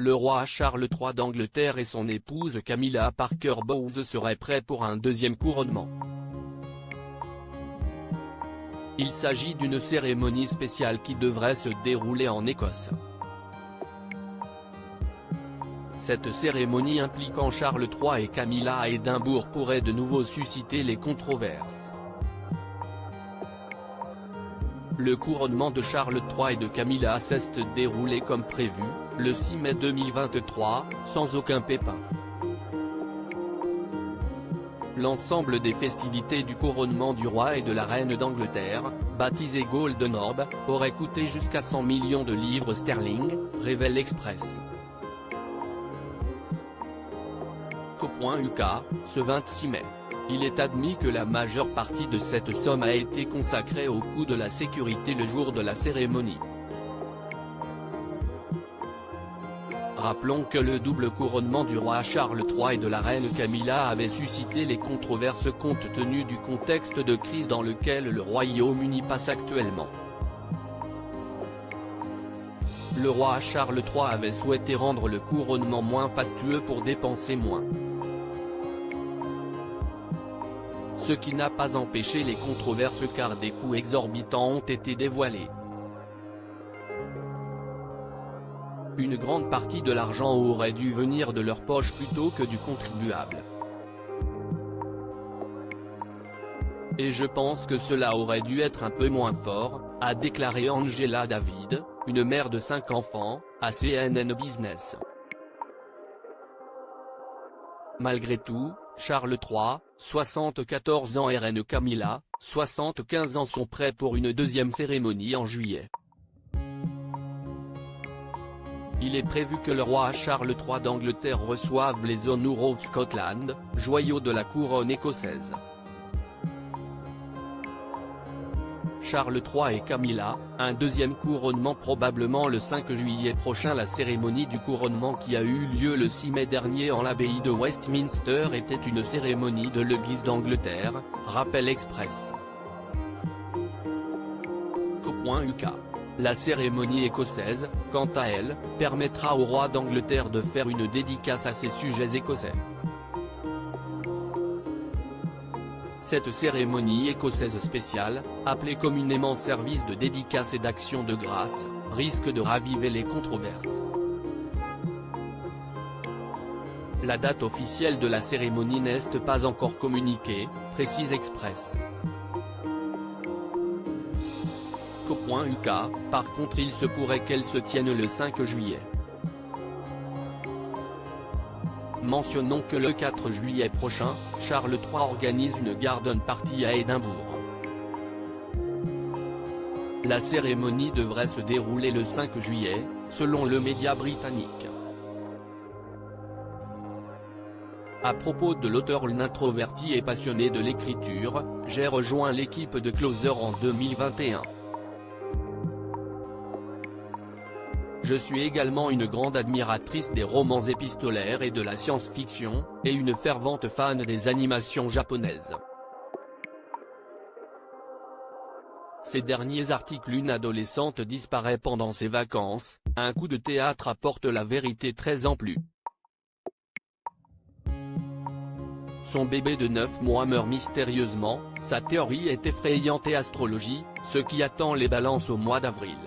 le roi Charles III d'Angleterre et son épouse Camilla Parker Bowles seraient prêts pour un deuxième couronnement. Il s'agit d'une cérémonie spéciale qui devrait se dérouler en Écosse. Cette cérémonie impliquant Charles III et Camilla à Édimbourg pourrait de nouveau susciter les controverses. Le couronnement de Charles III et de Camilla s'est déroulé comme prévu, le 6 mai 2023, sans aucun pépin. L'ensemble des festivités du couronnement du roi et de la reine d'Angleterre, baptisé Golden Orb, aurait coûté jusqu'à 100 millions de livres sterling, révèle l'Express. .uk, ce 26 mai. Il est admis que la majeure partie de cette somme a été consacrée au coût de la sécurité le jour de la cérémonie. Rappelons que le double couronnement du roi Charles III et de la reine Camilla avait suscité les controverses compte tenu du contexte de crise dans lequel le Royaume-Uni passe actuellement. Le roi Charles III avait souhaité rendre le couronnement moins fastueux pour dépenser moins. Ce qui n'a pas empêché les controverses car des coûts exorbitants ont été dévoilés. Une grande partie de l'argent aurait dû venir de leur poche plutôt que du contribuable. Et je pense que cela aurait dû être un peu moins fort, a déclaré Angela David, une mère de 5 enfants, à CNN Business. Malgré tout, Charles III, 74 ans et reine Camilla, 75 ans sont prêts pour une deuxième cérémonie en juillet. Il est prévu que le roi Charles III d'Angleterre reçoive les Honours of Scotland, joyaux de la couronne écossaise. Charles III et Camilla, un deuxième couronnement probablement le 5 juillet prochain. La cérémonie du couronnement qui a eu lieu le 6 mai dernier en l'abbaye de Westminster était une cérémonie de l'Église d'Angleterre, rappelle Express. .uk. La cérémonie écossaise, quant à elle, permettra au roi d'Angleterre de faire une dédicace à ses sujets écossais. Cette cérémonie écossaise spéciale, appelée communément service de dédicace et d'action de grâce, risque de raviver les controverses. La date officielle de la cérémonie n'est pas encore communiquée, précise Express. .uk, par contre il se pourrait qu'elle se tienne le 5 juillet. Mentionnons que le 4 juillet prochain, Charles III organise une garden party à Édimbourg. La cérémonie devrait se dérouler le 5 juillet, selon le média britannique. À propos de l'auteur introverti et passionné de l'écriture, j'ai rejoint l'équipe de Closer en 2021. Je suis également une grande admiratrice des romans épistolaires et de la science-fiction, et une fervente fan des animations japonaises. Ces derniers articles. Une adolescente disparaît pendant ses vacances, un coup de théâtre apporte la vérité 13 ans plus. Son bébé de 9 mois meurt mystérieusement, sa théorie est effrayante et astrologie, ce qui attend les balances au mois d'avril.